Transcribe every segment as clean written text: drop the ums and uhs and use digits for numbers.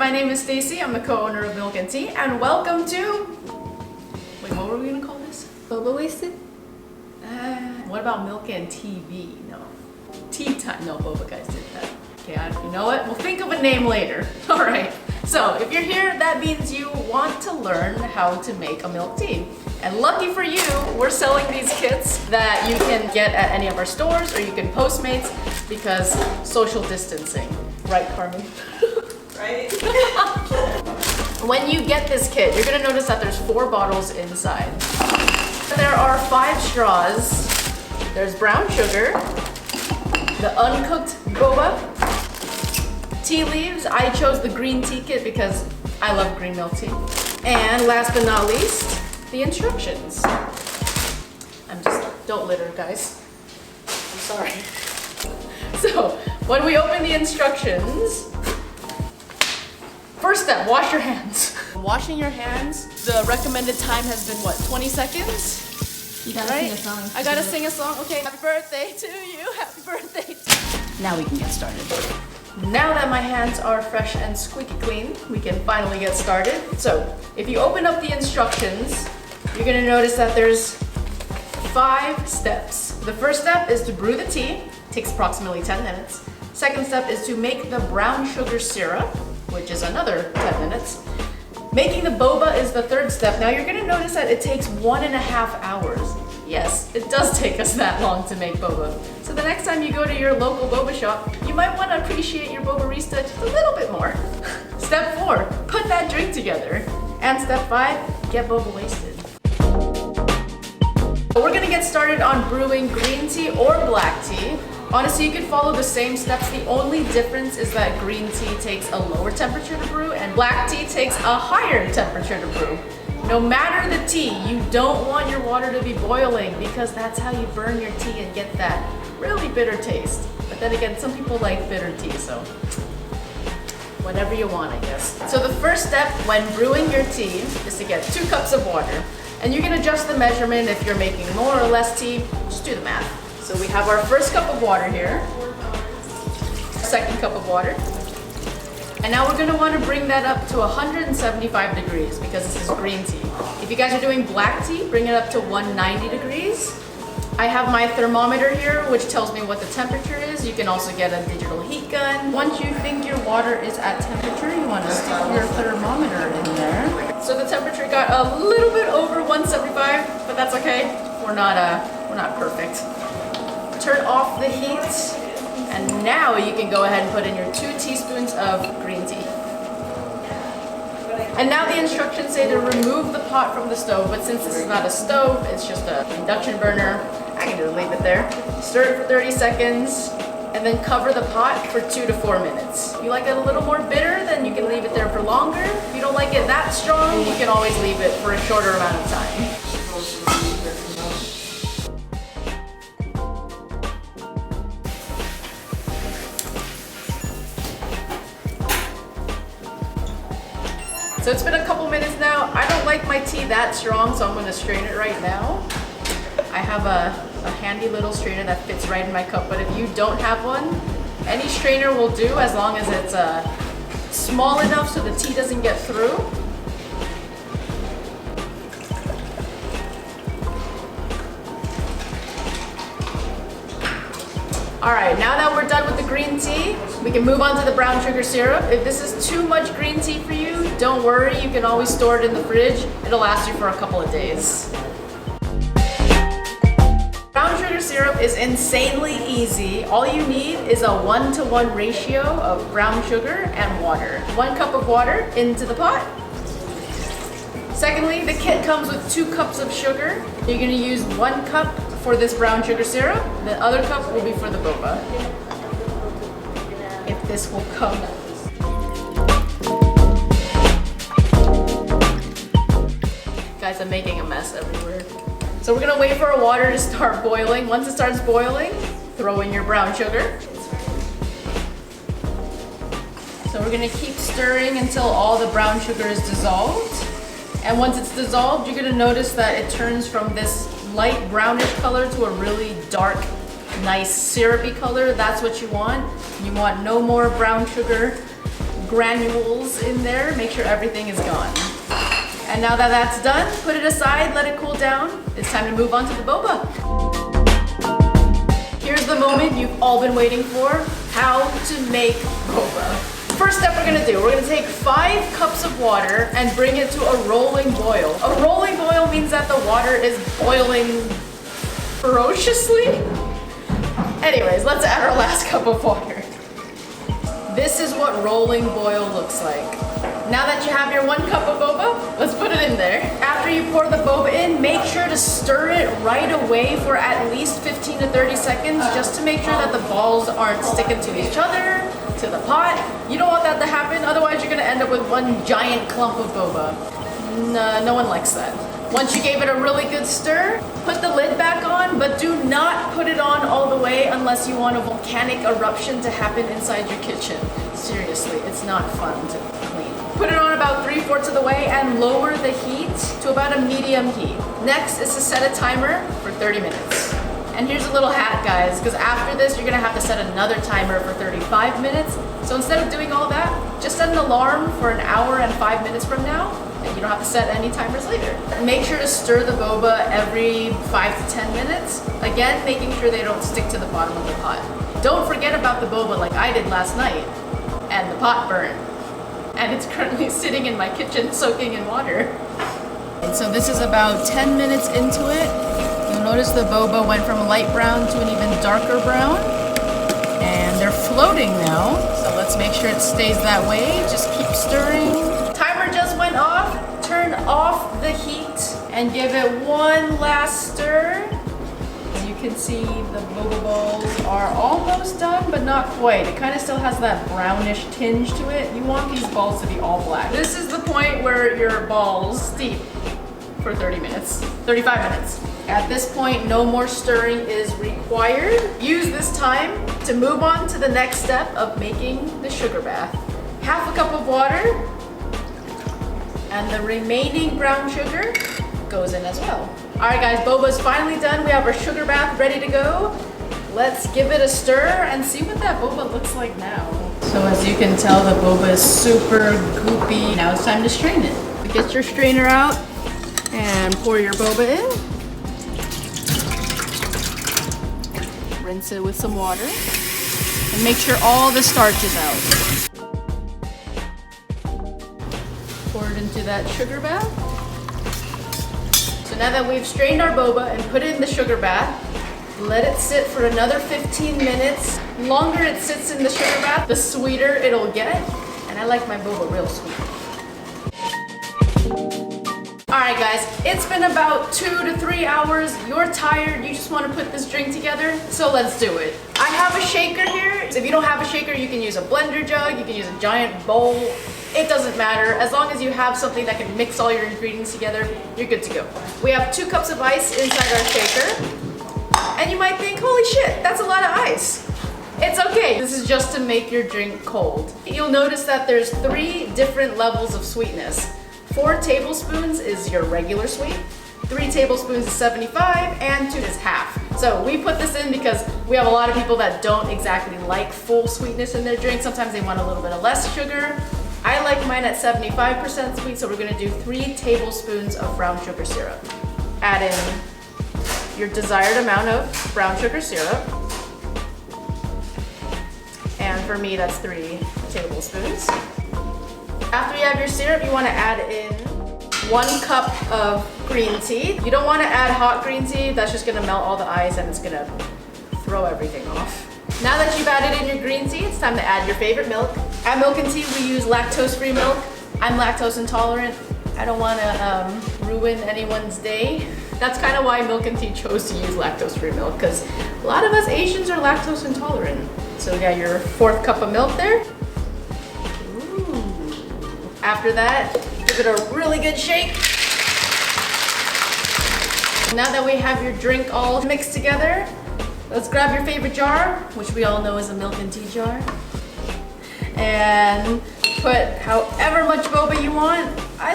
my name is Stacey. I'm the co-owner of MILK+T, and welcome to... Wait, what were we gonna call this? Bobawasted? What about MILK+TV? No. Tea time. No, Boba guys did that. Okay, you know what? We'll think of a name later. All right. So if you're here, that means you want to learn how to make a milk tea. And lucky for you, we're selling these kits that you can get at any of our stores, or you can Postmates because social distancing. Right, Carmen? Right? When you get this kit, you're gonna notice that there's 4 bottles inside. There are 5 straws. There's brown sugar, the uncooked boba, tea leaves. I chose the green tea kit because I love green milk tea. And last but not least, the instructions. Don't litter, guys. I'm sorry. So, when we open the instructions, first step, wash your hands. Washing your hands, the recommended time has been what, 20 seconds? You gotta sing a song. I gotta sing a song? Okay. Happy birthday to you, happy birthday. Now we can get started. Now that my hands are fresh and squeaky clean, we can finally get started. So, if you open up the instructions, you're gonna notice that there's 5 steps. The first step is to brew the tea, takes approximately 10 minutes. Second step is to make the brown sugar syrup, which is another 10 minutes. Making the boba is the third step. Now you're gonna notice that it takes 1.5 hours. Yes, it does take us that long to make boba. So the next time you go to your local boba shop, you might want to appreciate your bobarista just a little bit more. Step 4, put that drink together. And step 5, get boba wasted. We're gonna get started on brewing green tea or black tea. Honestly, you could follow the same steps. The only difference is that green tea takes a lower temperature to brew and black tea takes a higher temperature to brew. No matter the tea, you don't want your water to be boiling because that's how you burn your tea and get that really bitter taste. But then again, some people like bitter tea, so whatever you want, I guess. So the first step when brewing your tea is to get 2 cups of water. And you can adjust the measurement if you're making more or less tea, just do the math. So we have our first cup of water here, second cup of water. And now we're gonna wanna bring that up to 175 degrees because this is green tea. If you guys are doing black tea, bring it up to 190 degrees. I have my thermometer here, which tells me what the temperature is. You can also get a digital heat gun. Once you think your water is at temperature, you wanna stick your thermometer in there. So the temperature got a little bit over 175, but that's okay. We're not perfect. Turn off the heat. And now you can go ahead and put in your 2 teaspoons of green tea. And now the instructions say to remove the pot from the stove, but since this is not a stove, it's just an induction burner, I can just leave it there. Stir it for 30 seconds, and then cover the pot for 2 to 4 minutes. If you like it a little more bitter, then you can leave it there for longer. If you don't like it that strong, you can always leave it for a shorter amount of time. So it's been a couple minutes now. I don't like my tea that strong, so I'm gonna strain it right now. I have a handy little strainer that fits right in my cup, but if you don't have one, any strainer will do as long as it's small enough so the tea doesn't get through. All right, now that we're done with the green tea, we can move on to the brown sugar syrup. If this is too much green tea for you, don't worry, you can always store it in the fridge. It'll last you for a couple of days. Brown sugar syrup is insanely easy. All you need is a 1-to-1 ratio of brown sugar and water. 1 cup of water into the pot. Secondly, the kit comes with 2 cups of sugar. You're gonna use 1 cup for this brown sugar syrup. The other cup will be for the boba. If this will come. Guys, I'm making a mess everywhere. So we're gonna wait for our water to start boiling. Once it starts boiling, throw in your brown sugar. So we're gonna keep stirring until all the brown sugar is dissolved. And once it's dissolved, you're gonna notice that it turns from this light brownish color to a really dark, nice syrupy color. That's what you want. You want no more brown sugar granules in there. Make sure everything is gone. And now that that's done, put it aside, let it cool down. It's time to move on to the boba. Here's the moment you've all been waiting for, how to make boba. First step we're gonna do, we're gonna take 5 cups of water and bring it to a rolling boil. A rolling boil means that the water is boiling ferociously. Anyways, let's add our last cup of water. This is what rolling boil looks like. Now that you have your 1 cup of boba, let's put it in there. After you pour the boba in, make sure to stir it right away for at least 15 to 30 seconds just to make sure that the balls aren't sticking to each other, to the pot. You don't want that to happen, otherwise you're gonna end up with one giant clump of boba. No one likes that. Once you gave it a really good stir, put the lid back on, but do not put it on all the way unless you want a volcanic eruption to happen inside your kitchen. Seriously, it's not fun to clean. Put it on about 3/4 of the way and lower the heat to about a medium heat. Next is to set a timer for 30 minutes. And here's a little hack, guys, because after this, you're gonna have to set another timer for 35 minutes. So instead of doing all that, just set an alarm for an hour and 5 minutes from now, and you don't have to set any timers later. Make sure to stir the boba every 5 to 10 minutes. Again, making sure they don't stick to the bottom of the pot. Don't forget about the boba like I did last night, and the pot burned. And it's currently sitting in my kitchen soaking in water. And so this is about 10 minutes into it. You'll notice the boba went from light brown to an even darker brown. And they're floating now. So let's make sure it stays that way. Just keep stirring. Timer just went off. Turn off the heat and give it one last stir. As you can see, the boba balls are almost done, but not quite. It kind of still has that brownish tinge to it. You want these balls to be all black. This is the point where your balls steep for 30 minutes, 35 minutes. At this point, no more stirring is required. Use this time to move on to the next step of making the sugar bath. 1/2 cup of water, and the remaining brown sugar goes in as well. All right, guys, boba's finally done. We have our sugar bath ready to go. Let's give it a stir and see what that boba looks like now. So as you can tell, the boba is super goopy. Now it's time to strain it. Get your strainer out and pour your boba in. Rinse it with some water and make sure all the starch is out. Pour it into that sugar bath. So now that we've strained our boba and put it in the sugar bath, let it sit for another 15 minutes. The longer it sits in the sugar bath, the sweeter it'll get. And I like my boba real sweet. Alright guys, it's been about 2 to 3 hours. You're tired, you just want to put this drink together, so let's do it. I have a shaker here. If you don't have a shaker, you can use a blender jug, you can use a giant bowl. It doesn't matter. As long as you have something that can mix all your ingredients together, you're good to go. We have 2 cups of ice inside our shaker. And you might think, holy shit, that's a lot of ice. It's okay. This is just to make your drink cold. You'll notice that there's 3 different levels of sweetness. 4 tablespoons is your regular sweet, 3 tablespoons is 75, and 2 is half. So we put this in because we have a lot of people that don't exactly like full sweetness in their drink. Sometimes they want a little bit of less sugar. I like mine at 75% sweet, so we're gonna do 3 tablespoons of brown sugar syrup. Add in your desired amount of brown sugar syrup. And for me, that's 3 tablespoons. After you have your syrup, you want to add in 1 cup of green tea. You don't want to add hot green tea. That's just going to melt all the ice and it's going to throw everything off. Now that you've added in your green tea, it's time to add your favorite milk. At MILK+T, we use lactose-free milk. I'm lactose intolerant. I don't want to ruin anyone's day. That's kind of why MILK+T chose to use lactose-free milk, because a lot of us Asians are lactose intolerant. So we got your 4th cup of milk there. After that, give it a really good shake. Now that we have your drink all mixed together, let's grab your favorite jar, which we all know is a MILK+T jar, and put however much boba you want. I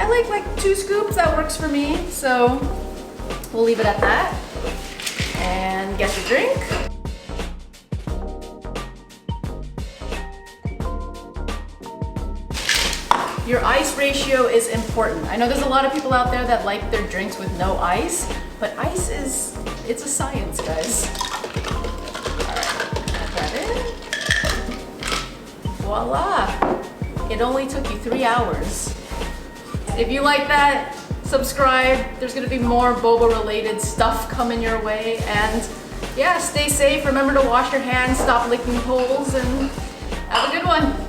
like 2 scoops, that works for me, so we'll leave it at that. And get your drink. Your ice ratio is important. I know there's a lot of people out there that like their drinks with no ice, but ice it's a science, guys. Alright, add that in. Voila! It only took you 3 hours. If you like that, subscribe. There's gonna be more boba related stuff coming your way, and yeah, stay safe. Remember to wash your hands, stop licking holes, and have a good one.